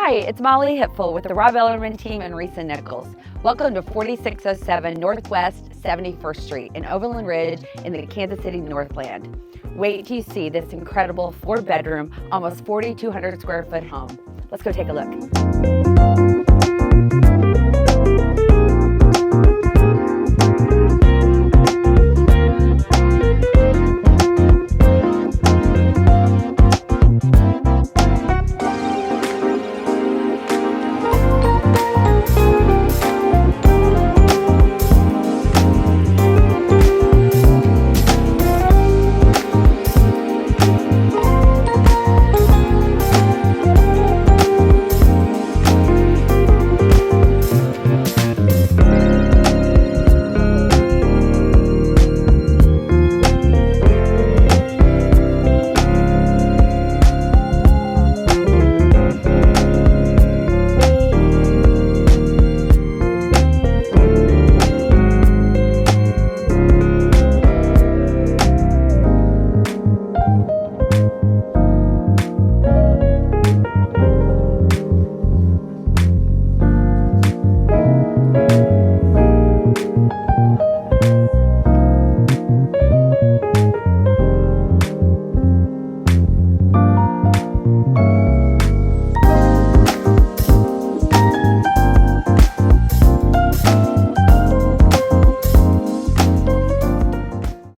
Hi, it's Molly Hipful with the Rob Ellerman team and Risa Nichols. Welcome to 4607 Northwest 71st Street in Overland Ridge in the Kansas City Northland. Wait till you see this incredible 4-bedroom, almost 4,200 square foot home. Let's go take a look.